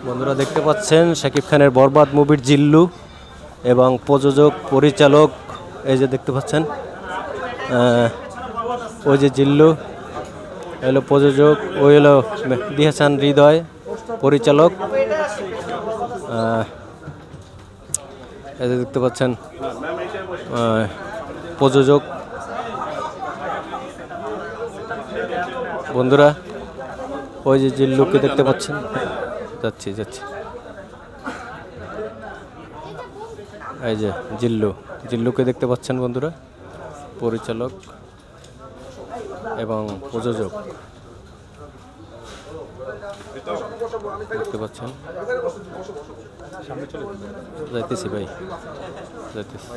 বন্ধুরা দেখতে পাচ্ছেন শাকিব খানের বরবাদ মুভির জিল্লু এবং প্রযোজক পরিচালক এই যে দেখতে পাচ্ছেন ওই যে জিল্লু হলো প্রযোজক, ওই হলো মেহেদী হাসান হৃদয় পরিচালক। এই যে দেখতে পাচ্ছেন প্রযোজক। বন্ধুরা ওই যে জিল্লুকে দেখতে পাচ্ছেন, যাচ্ছি এই যে জিল্লুকে দেখতে পাচ্ছেন বন্ধুরা, পরিচালক এবং প্রযোজক দেখতে পাচ্ছেন। যাইতেছি ভাই, যাইতেছি।